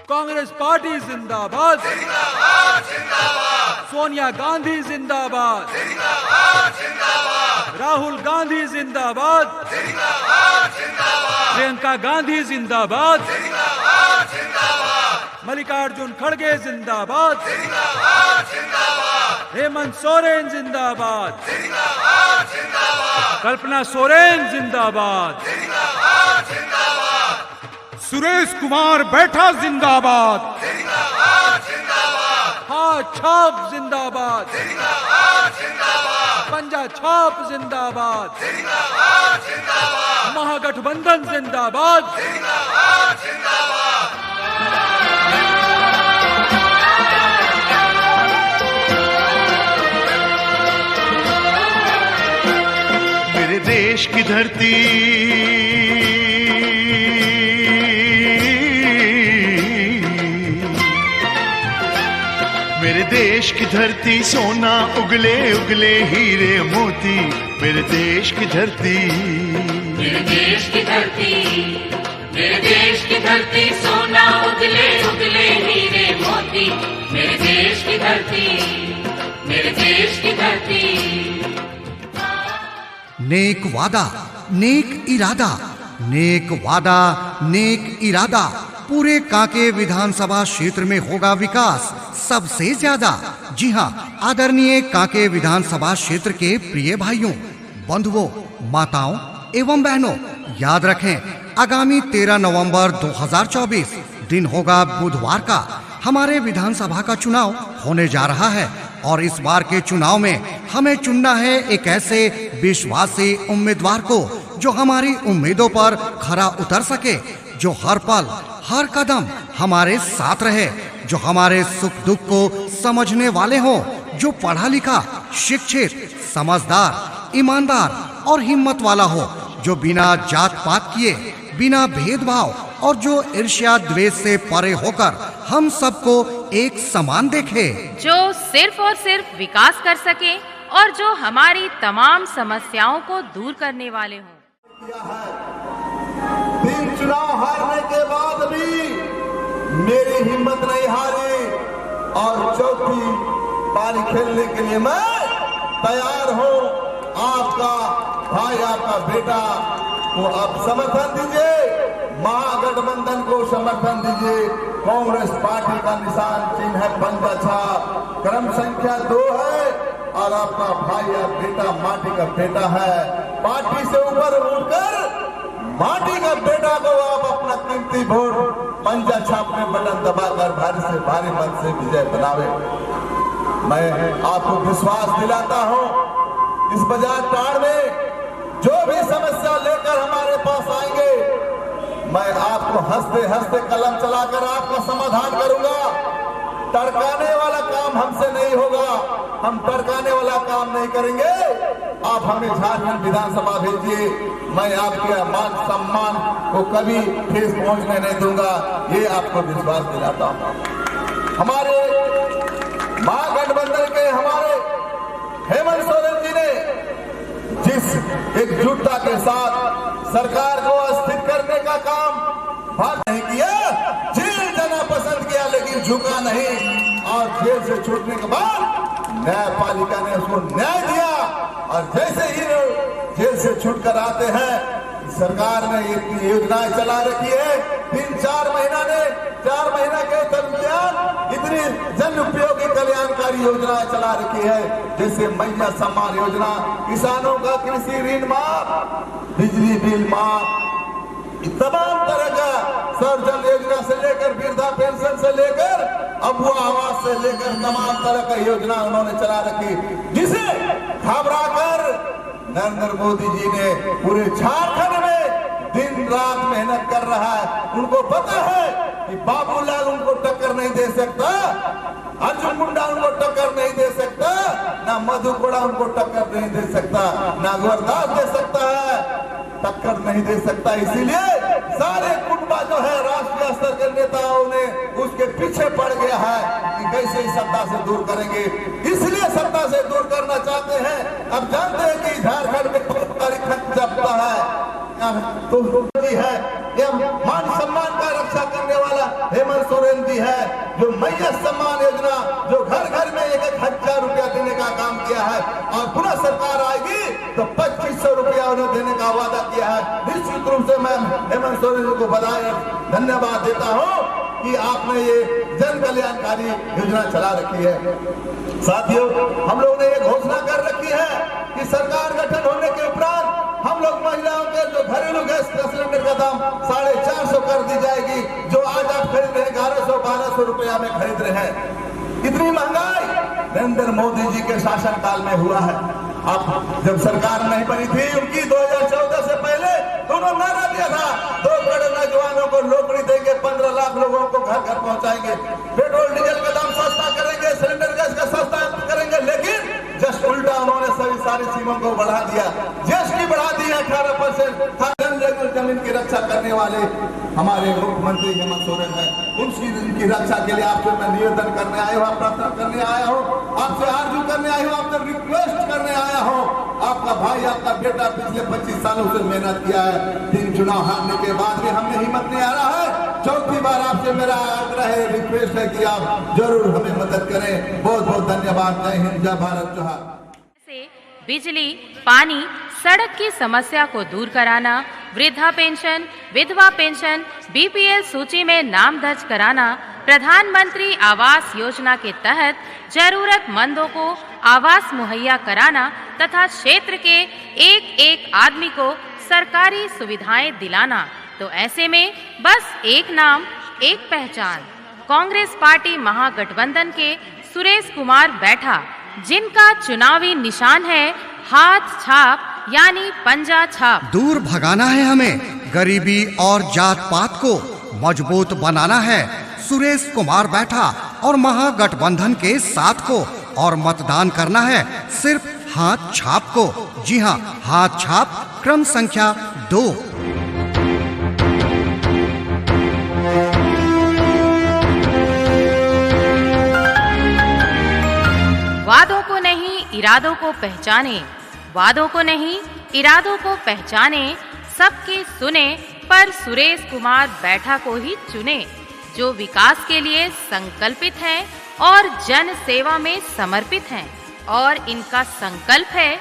Congress party जिंदाबाद, जिंदाबाद जिंदाबाद, सोनिया गांधी जिंदाबाद, जिंदाबाद जिंदाबाद, राहुल गांधी जिंदाबाद, जिंदाबाद जिंदाबाद, प्रियंका गांधी जिंदाबाद, जिंदाबाद जिंदाबाद, मल्लिकार्जुन खड़गे जिंदाबाद, जिंदाबाद जिंदाबाद, हेमंत सोरेन जिंदाबाद, जिंदाबाद जिंदाबाद, कल्पना सोरेन जिंदाबाद, जिंदाबाद जिंदाबाद, सुरेश कुमार बैठा जिंदाबाद, जिंदाबाद जिंदाबाद, हाँ छाप जिंदाबाद, जिंदाबाद जिंदाबाद, पंजा छाप जिंदाबाद, जिंदाबाद जिंदाबाद, महागठबंधन जिंदाबाद, जिंदाबाद जिंदाबाद। मेरे देश की धरती मेरे देश की धरती सोना उगले उगले हीरे मोती, मेरे देश की धरती, मेरे देश की धरती, मेरे देश की धरती सोना उगले उगले हीरे मोती, मेरे देश की धरती, मेरे देश की धरती। नेक वादा नेक इरादा, नेक वादा नेक इरादा, पूरे कांके विधानसभा क्षेत्र में होगा विकास सबसे ज्यादा। जी हां, आदरणीय कांके विधानसभा क्षेत्र के प्रिय भाइयों, बंधुओं, माताओं एवं बहनों, याद रखें आगामी 13 नवंबर 2024 दिन होगा बुधवार का हमारे विधानसभा का चुनाव होने जा रहा है। और इस बार के चुनाव में हमें चुनना है एक ऐसे विश्वासी उम्मीदवार को जो हमारी उम्मीदों पर खरा उतर सके, जो हर पल हर कदम हमारे साथ रहे, जो हमारे सुख दुख को समझने वाले हों, जो पढ़ा लिखा, शिक्षित, समझदार, ईमानदार और हिम्मत वाला हो, जो बिना जात पात किए, बिना भेदभाव और जो ईर्ष्या द्वेष से परे होकर हम सबको एक समान देखे, जो सिर्फ और सिर्फ विकास कर सके और जो हमारी तमाम समस्याओं को दूर करने वाले हों। 3 चुनाव हारने के बाद भी मेरी हिम्मत नहीं हारी और चौथी पारी खेलने के लिए मैं तैयार हूं। आपका भाई, आपका बेटा को आप समर्थन दीजिए, महागठबंधन को समर्थन दीजिए। कांग्रेस पार्टी का निशान चिन्ह है पंजा छाप, क्रम संख्या 2 है और आपका भाई या बेटा माटी का बेटा है। पार्टी से ऊपर उठकर माटी का बेटा को आप अपना कीमती वोट पंजा छाप में बटन दबाकर भारी से भारी मत से विजय बनावे। मैं आपको विश्वास दिलाता हूं, इस बाजार टाड़ में जो भी समस्या लेकर हमारे पास आएंगे, मैं आपको हंसते हंसते कलम चलाकर आपका समाधान करूंगा। तड़काने वाला काम हमसे नहीं होगा, हम तड़काने वाला काम नहीं करेंगे। आप हमें झारखंड विधानसभा भेजिए, मैं आपके मान सम्मान को कभी ठेस पहुंचने नहीं दूंगा, ये आपको विश्वास दिलाता हूं। हमारे महागठबंधन के हमारे हेमंत सोरेन जी ने जिस एकजुटता के साथ सरकार को अस्थिर करने का काम भाग नहीं किया, जेल जाना पसंद किया लेकिन झुका नहीं, और जेल से छूटने के बाद न्यायपालिका ने उसको न्याय दिया। और जैसे ही जेल से छूटकर आते हैं, सरकार ने इतनी योजनाएं चला रखी है, 3-4 महीना के दरमियान इतनी जन उपयोगी कल्याणकारी योजनाएं चला रखी है, जैसे मैया सम्मान योजना, किसानों का कृषि ऋण माफ, बिजली बिल माफ, तमाम तरह का सौर जल योजना से लेकर वृद्धा पेंशन से लेकर अबुआ आवास से लेकर तमाम तरह का योजना उन्होंने चला रखी, जिसे घबराकर नरेंद्र मोदी जी ने पूरे झारखंड में दिन रात मेहनत कर रहा है। उनको पता है कि बाबूलाल उनको टक्कर नहीं दे सकता, अर्जुन मुंडा उनको टक्कर नहीं दे सकता, ना मधु कोड़ा उनको टक्कर नहीं दे सकता, ना गुरदास दे सकता है, टक्कर नहीं दे सकता। इसीलिए सारे कुटुंबा जो है राष्ट्रीय स्तर के नेताओं ने उसके पीछे पड़ गया है कि कैसे इस सत्ता से दूर करेंगे, इसलिए सत्ता से दूर करना चाहते हैं। अब जानते हैं कि झारखंड में तारीख जबता है तो है, मान सम्मान का रक्षा करने वाला हेमंत सोरेन है, जो मैयत सम्मान योजना, जो घर घर में 1,000 रुपया देने का काम किया है, और पुनः सरकार आएगी तो 2500 रुपया उन्हें देने का वादा किया है। निश्चित रूप से मैं हेमंत सोरेन जी को बधाई और धन्यवाद देता हूँ कि आपने ये जन कल्याणकारी योजना चला रखी है। साथियों, हम लोग ने ये घोषणा कर रखी है कि सरकार गठन होने के उपरांत हम लोग महिलाओं के जो घरेलू गैस का सिलेंडर का दाम 450 कर दी जाएगी, जो आज आप खरीद रहे 1100-1200 रुपया में खरीद रहे हैं। इतनी महंगाई नरेंद्र मोदी जी के शासनकाल में हुआ है। अब जब सरकार नहीं बनी थी उनकी 2014 से पहले तो उन्होंने नारा दिया था 2 करोड़ नौजवानों को नौकरी देंगे, 15 लाख लोगों को घर घर पहुंचाएंगे, पेट्रोल डीजल का दाम सस्ता करेंगे, सिलेंडर गैस का सस्ता करेंगे। लेकिन जस्ट उल्टा उन्होंने सारी सीमाओं को बढ़ा दिया, जीएसटी बढ़ा दी 18%। जमीन की रक्षा करने वाले हमारे मुख्यमंत्री हेमंत सोरेन है, उनकी रक्षा के लिए आपसे मैं निवेदन करने आया हूँ, प्रार्थना करने आया हूँ, आपसे आरजू करने आया हूँ, आपसे रिक्वेस्ट करने आया हूँ। आपका भाई, आपका बेटा पिछले 25 सालों से मेहनत किया है, 3 चुनाव हारने के बाद भी हमें हिम्मत नहीं आ रहा है। चौथी बार आपसे मेरा आग्रह है, रिक्वेस्ट है कि आप जरूर हमें मदद करें। बहुत बहुत धन्यवाद। जय हिंद, जय भारत, जोहार। बिजली, पानी, सड़क की समस्या को दूर कराना, वृद्धा पेंशन, विधवा पेंशन, बीपीएल सूची में नाम दर्ज कराना, प्रधानमंत्री आवास योजना के तहत जरूरतमंदों को आवास मुहैया कराना तथा क्षेत्र के एक आदमी को सरकारी सुविधाएं दिलाना। तो ऐसे में बस एक नाम, एक पहचान। कांग्रेस पार्टी महागठबंधन के सुरेश कुमार बैठा, जिनका चुनावी निशान है हाथ छाप यानी पंजा छाप। दूर भगाना है हमें गरीबी और जात पात को, मजबूत बनाना है सुरेश कुमार बैठा और महागठबंधन के साथ को, और मतदान करना है सिर्फ हाथ छाप को। जी हाँ, हाथ छाप क्रम संख्या 2। वादों को नहीं इरादों को पहचाने, वादों को नहीं इरादों को पहचाने, सबकी सुने पर सुरेश कुमार बैठा को ही चुने, जो विकास के लिए संकल्पित हैं और जन सेवा में समर्पित हैं। और इनका संकल्प है,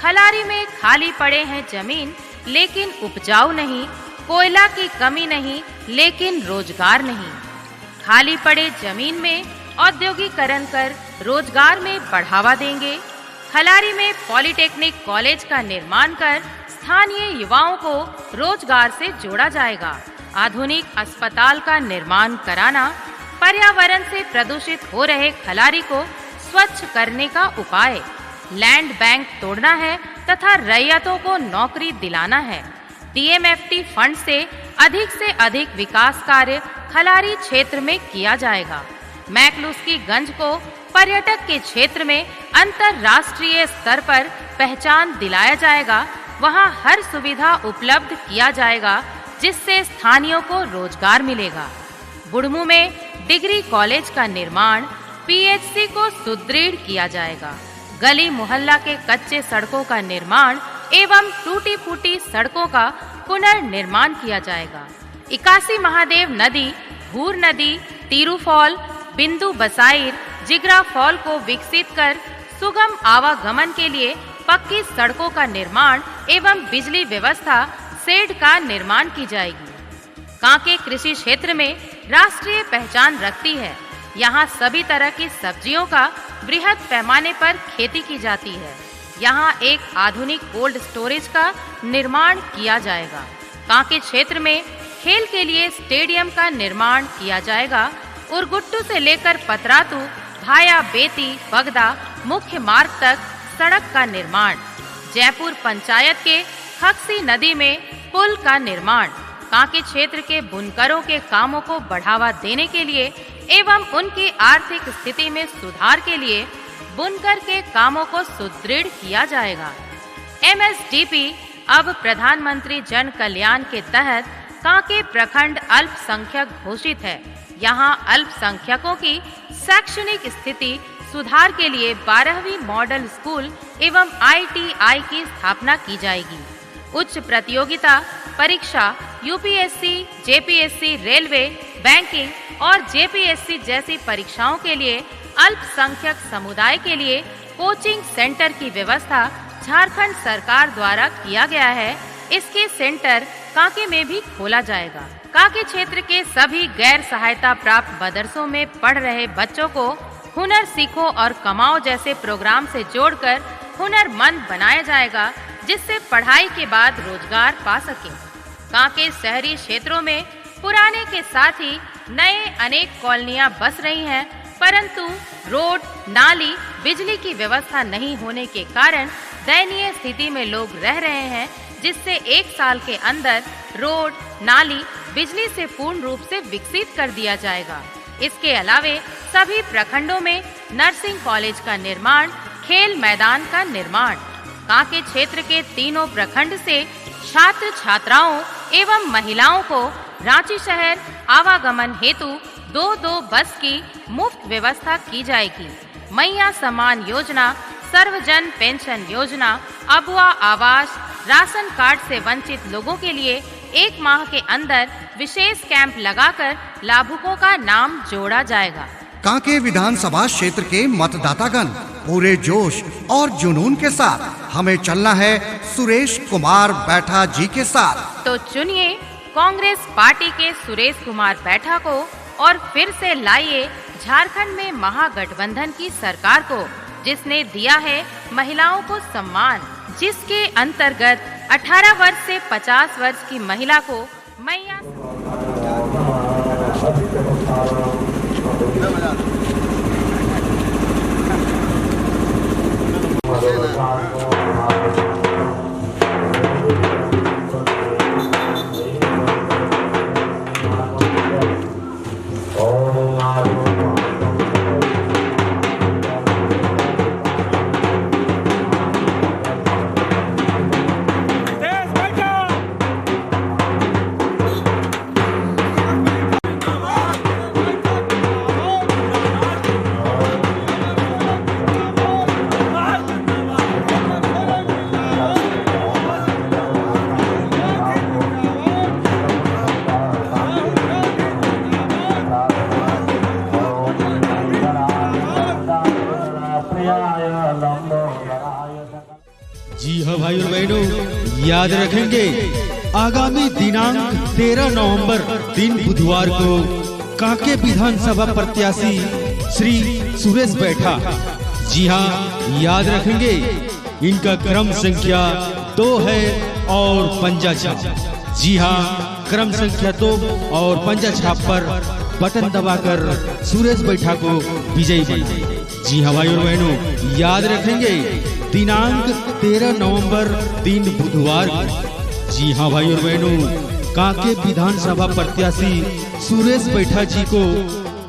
खलारी में खाली पड़े हैं जमीन लेकिन उपजाऊ नहीं, कोयला की कमी नहीं लेकिन रोजगार नहीं। खाली पड़े जमीन में औद्योगिकरण कर रोजगार में बढ़ावा देंगे। खलारी में पॉलिटेक्निक कॉलेज का निर्माण कर स्थानीय युवाओं को रोजगार से जोड़ा जाएगा। आधुनिक अस्पताल का निर्माण कराना, पर्यावरण से प्रदूषित हो रहे खलारी को स्वच्छ करने का उपाय, लैंड बैंक तोड़ना है तथा रैयतों को नौकरी दिलाना है। डीएमएफटी फंड से अधिक विकास कार्य खलारी क्षेत्र में किया जाएगा। मैकलुस्की गंज को पर्यटक के क्षेत्र में अंतरराष्ट्रीय स्तर पर पहचान दिलाया जाएगा। वहां हर सुविधा उपलब्ध किया जाएगा जिससे स्थानीयों को रोजगार मिलेगा। बुढ़मू में डिग्री कॉलेज का निर्माण, पीएचसी को सुदृढ़ किया जाएगा। गली मोहल्ला के कच्चे सड़कों का निर्माण एवं टूटी फूटी सड़कों का पुनर्निर्माण किया जाएगा। 81 महादेव नदी, भूर नदी, तीरू फॉल, बिंदु बसाइर, जिगरा फॉल को विकसित कर सुगम आवागमन के लिए पक्की सड़कों का निर्माण एवं बिजली व्यवस्था शेड का निर्माण की जाएगी। कांके कृषि क्षेत्र में राष्ट्रीय पहचान रखती है। यहाँ सभी तरह की सब्जियों का बृहद पैमाने पर खेती की जाती है। यहाँ एक आधुनिक कोल्ड स्टोरेज का निर्माण किया जाएगा। कांके क्षेत्र में खेल के लिए स्टेडियम का निर्माण किया जाएगा। उरगुट्टू से लेकर पतरातू, भाया बेती, बगदा मुख्य मार्ग तक सड़क का निर्माण। जयपुर पंचायत के खक्सी नदी में पुल का निर्माण। कांके क्षेत्र के बुनकरों के कामों को बढ़ावा देने के लिए एवं उनकी आर्थिक स्थिति में सुधार के लिए बुनकर के कामों को सुदृढ़ किया जाएगा। एमएसडीपी अब प्रधानमंत्री जन कल्याण के तहत कांके प्रखंड अल्पसंख्यक घोषित है। यहाँ अल्पसंख्यकों की शैक्षणिक स्थिति सुधार के लिए 12वीं मॉडल स्कूल एवं ITI की स्थापना की जाएगी। उच्च प्रतियोगिता परीक्षा यूपीएससी, जेपीएससी, रेलवे, बैंकिंग और जेपीएससी जैसी परीक्षाओं के लिए अल्पसंख्यक समुदाय के लिए कोचिंग सेंटर की व्यवस्था झारखंड सरकार द्वारा किया गया है। इसके सेंटर कांके में भी खोला जाएगा। कांके क्षेत्र के सभी गैर सहायता प्राप्त मदरसों में पढ़ रहे बच्चों को हुनर सीखो और कमाओ जैसे प्रोग्राम से जोड़कर हुनरमंद बनाया जाएगा, जिससे पढ़ाई के बाद रोजगार पा सके। कांके शहरी क्षेत्रों में पुराने के साथ ही नए अनेक कॉलोनियां बस रही हैं, परंतु रोड, नाली, बिजली की व्यवस्था नहीं होने के कारण दयनीय स्थिति में लोग रह रहे हैं, जिससे 1 साल के अंदर रोड, नाली, बिजली से पूर्ण रूप से विकसित कर दिया जाएगा। इसके अलावे सभी प्रखंडों में नर्सिंग कॉलेज का निर्माण, खेल मैदान का निर्माण। कांके क्षेत्र के तीनों प्रखंड से छात्र छात्राओं एवं महिलाओं को रांची शहर आवागमन हेतु 2-2 बस की मुफ्त व्यवस्था की जाएगी। मैया सम्मान योजना, सर्वजन पेंशन योजना, अबुआ आवास, राशन कार्ड से वंचित लोगों के लिए 1 माह के अंदर विशेष कैंप लगाकर लाभुकों का नाम जोड़ा जाएगा। कांके विधानसभा क्षेत्र के मतदातागण पूरे जोश और जुनून के साथ हमें चलना है सुरेश कुमार बैठा जी के साथ। तो चुनिए कांग्रेस पार्टी के सुरेश कुमार बैठा को और फिर से लाइए झारखंड में महागठबंधन की सरकार को, जिसने दिया है महिलाओं को सम्मान, जिसके अंतर्गत 18 वर्ष से 50 वर्ष की महिला को मैया जी हाँ भाई और बहनों, याद रखेंगे आगामी दिनांक 13 नवंबर दिन बुधवार को कांके विधानसभा प्रत्याशी श्री सुरेश बैठा, जी हाँ याद रखेंगे, इनका क्रम संख्या 2 है और पंजा छाप। जी हाँ, क्रम संख्या 2 और पंजा छाप पर बटन दबाकर सुरेश बैठा को विजयी बनाए। जी हाँ भाई और बहनों, याद रखेंगे दिनांक 13 नवंबर दिन बुधवार। जी हाँ भाई और बहनों, कांके विधानसभा प्रत्याशी सुरेश बैठा जी को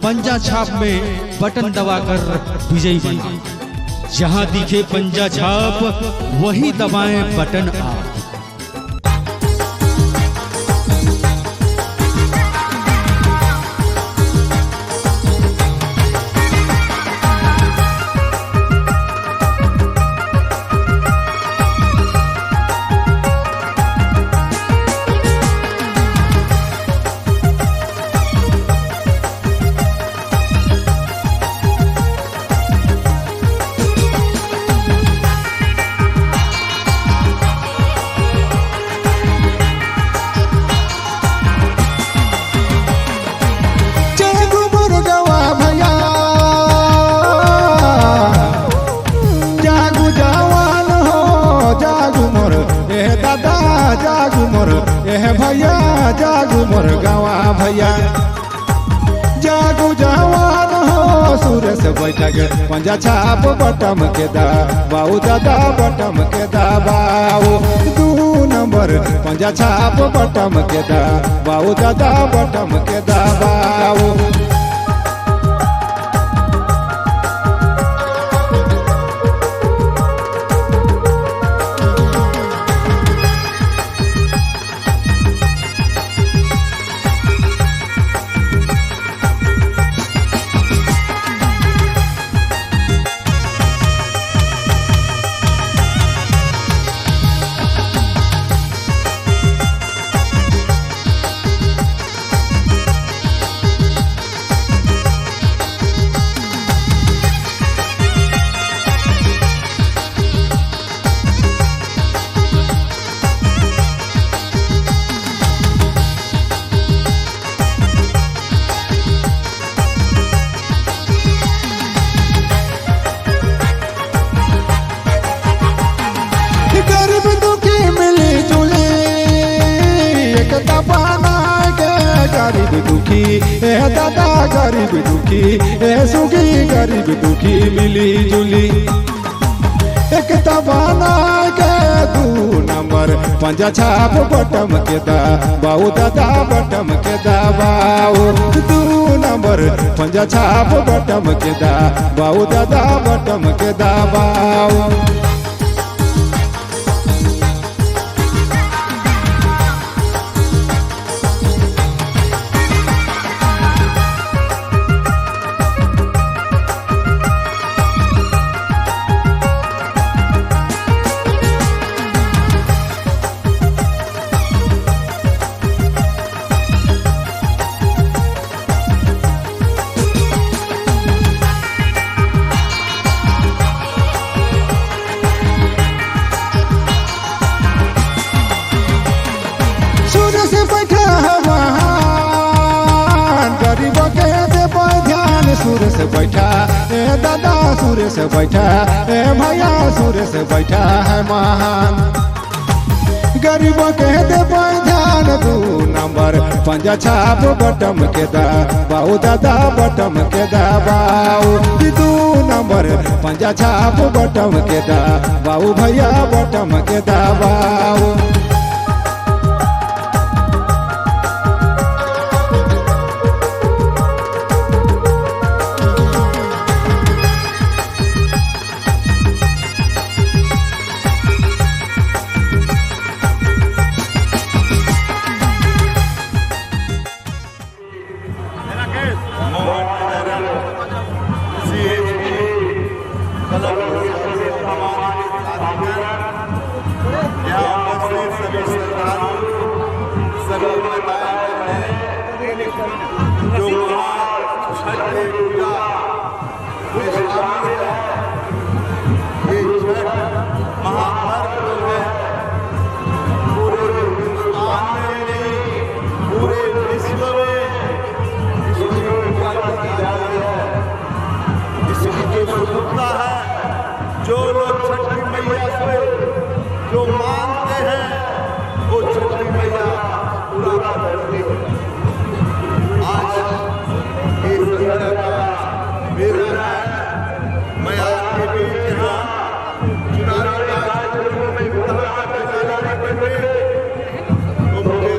पंजा छाप में बटन दबाकर विजयी बनाए। जहां दिखे पंजा छाप वही दबाएं बटन आप। भैया जागू मोर गावा भैया जागू जवान हो सुरेश बैठा के पंजा छाप बटम के दा बाऊ दादा बटम के दा बाऊ 2 नंबर पंजा छाप बटम के दा बाऊ दादा बटम के दा बाऊ। गरीब दुखी ए दादा गरीब दुखी ए सुखी गरीब दुखी मिली जुली एक तबाना के 2 नंबर पंजा छाप बटम के दा बाऊ दादा बटम के दा बाऊ 2 नंबर पंजा छाप बटम के दा बाऊ दादा बटम के दा बाऊ से बैठा है महान गरीबों के दे ध्यान सुर से बैठा ए दादा सुर से बैठा ए भैया सुर से बैठा है महान गरीबों के दे ध्यान 2 नंबर पंजा छाप बटम के दा बाऊ दादा बटम के दा बाऊ 2 नंबर पंजा छाप बटम के दा बाऊ भैया बटम के दा बाऊ जो लोग छठी मैया से जो मानते हैं वो छठी मैया पूरा करती है। आज इस तरह का मेला मैं आपके बीच यहाँ चुनावी कार्यक्रमों में तो मुझे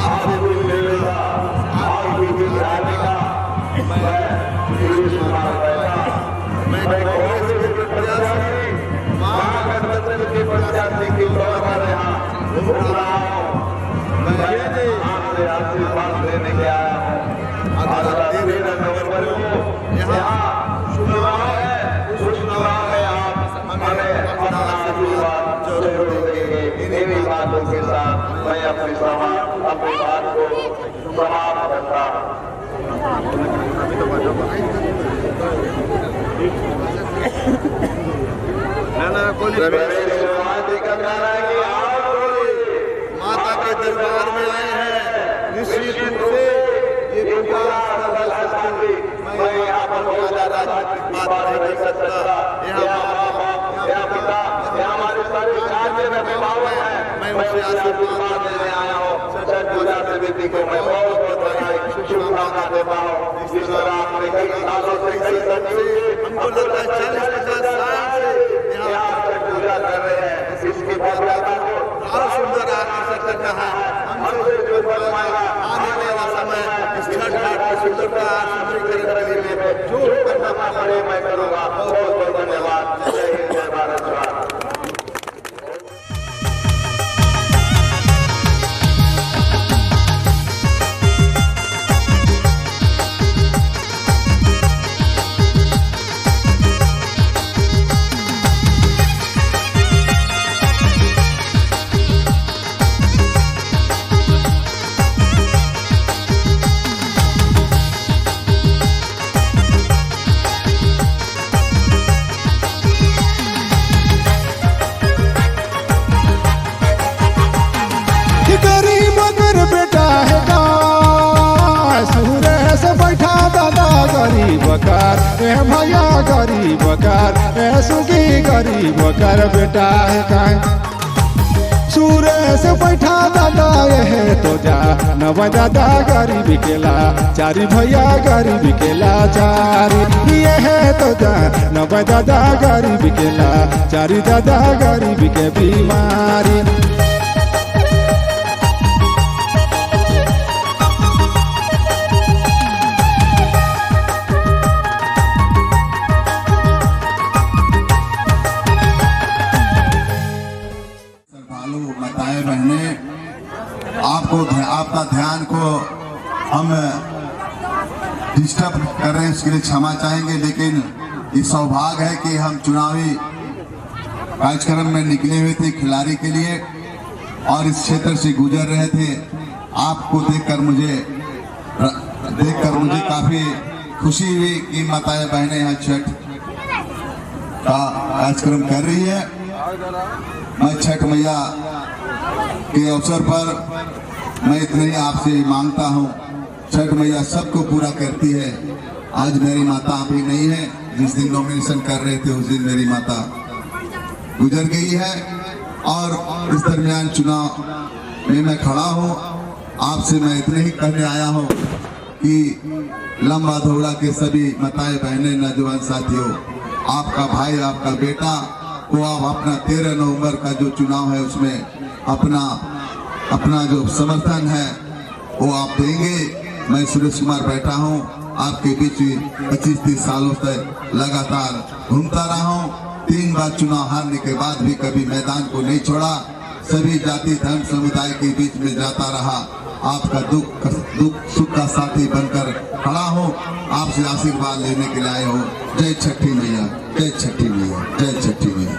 आपसे मिलने का आपके बीच आने का मैं कांग्रेस के प्रत्याशी महागठबंधन के प्रत्याशी के तौर पर यहाँ घूम रहा हूँ। मैं आपसे आशीर्वाद लेने के आया हूँ। अगर 13 नवंबर को यहाँ चुनाव है, उस चुनाव में आप हमें अपना आशीर्वाद जरूर देंगे। इन्हीं बातों के साथ मैं अपनी बात को समाप्त करता हूँ। माता के दरबार में आए हैं, निश्चित रूप से ये पूजा मैं यहाँ पर ज्यादा राजनीतिक बात नहीं कर सकता। यहाँ पिता हमारे सारे राज्य में विभाग हैं, मैं उनसे आशीर्वाद लेने आया हूँ। छठ पूजा समिति को मैं बहुत बधाई शुभकामना देता हूँ। इस दौरान हमको लगता है 40-50 साल से यहाँ छठ पूजा कर रहे हैं। इसकी भव्यता को और सुंदर आकर्षक करना है। हमसे जो आने वाला समय इस छठ घाट की सुंदरता सुंदरीकरण के लिए जो करना पड़े मैं करूँगा। बहुत बहुत धन्यवाद। जय हिंद, जय भारत माता। भैया गरीब कर सुखी गरीब कर बेटा है कहीं सुरेश बैठा दादा ये तो जा नव दादा गाड़ी बिकेला चारी भैया गाड़ी बिकेला चारी ये है तो जा नव दादा गाड़ी बिकेला चारी दादा गाड़ी बिके बीमारी माताएं बहने आपका ध्यान को हम डिस्टर्ब कर रहे हैं, इसके लिए क्षमा चाहेंगे। लेकिन ये सौभाग्य है कि हम चुनावी कार्यक्रम में निकले हुए थे खिलाड़ी के लिए और इस क्षेत्र से गुजर रहे थे। आपको देखकर मुझे काफी खुशी हुई कि माताएं बहनें यहाँ छठ का कार्यक्रम कर रही है। मैं छठ मैया के अवसर पर मैं इतना ही आपसे मांगता हूँ, छठ मैया सबको पूरा करती है। आज मेरी माता अभी नहीं है, जिस दिन नॉमिनेशन कर रहे थे उस दिन मेरी माता गुजर गई है और इस दरमियान चुनाव में मैं खड़ा हूँ। आपसे मैं इतने ही कहने आया हूँ कि लंबा दौड़ा के सभी माताएं बहनें नौजवान साथियों, आपका भाई आपका बेटा को आप अपना 13 नवंबर का जो चुनाव है उसमें अपना जो समर्थन है वो आप देंगे। मैं सुरेश कुमार बैठा हूँ आपके बीच 25-30 सालों से लगातार घूमता रहा हूँ। 3 बार चुनाव हारने के बाद भी कभी मैदान को नहीं छोड़ा, सभी जाति धर्म समुदाय के बीच में जाता रहा। आपका दुख सुख का साथी बनकर खड़ा हूँ, आपसे आशीर्वाद लेने के लिए आए हो। जय छठी मैया, जय छठी मैया, जय छठी मैया।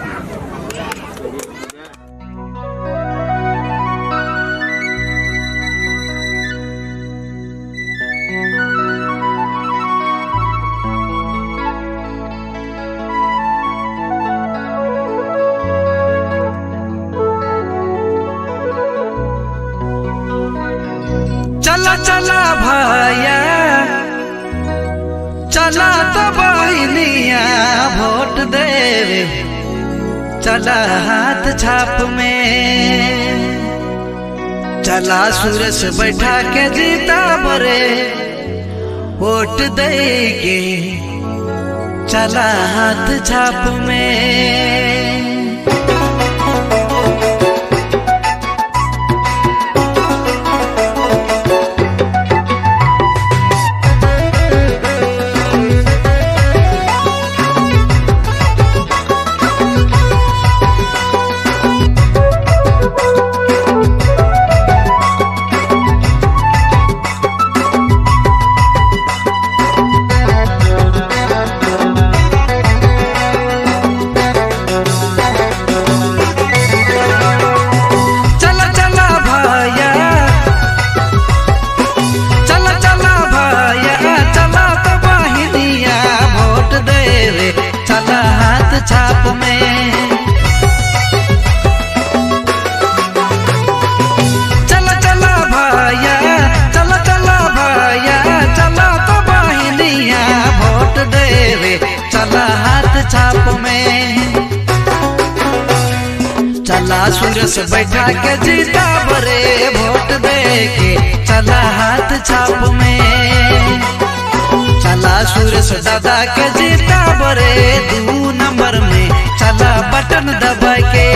चला चला भाया चला तो बहनिया वोट देवे, चला हाथ छाप में, चला सुरेश बैठा के जीता बरे वोट देके, चला हाथ छाप में। छाप में चला चला भाया, चला चला भाया, चला तो बहनिया वोट देवे, चला हाथ छाप में, चला सुरेश बैठा के जीता बरे वोट देके, चला हाथ छाप में, चला सुरेश दादा के जीता बरे 2 नंबर में, चला बटन दबा के।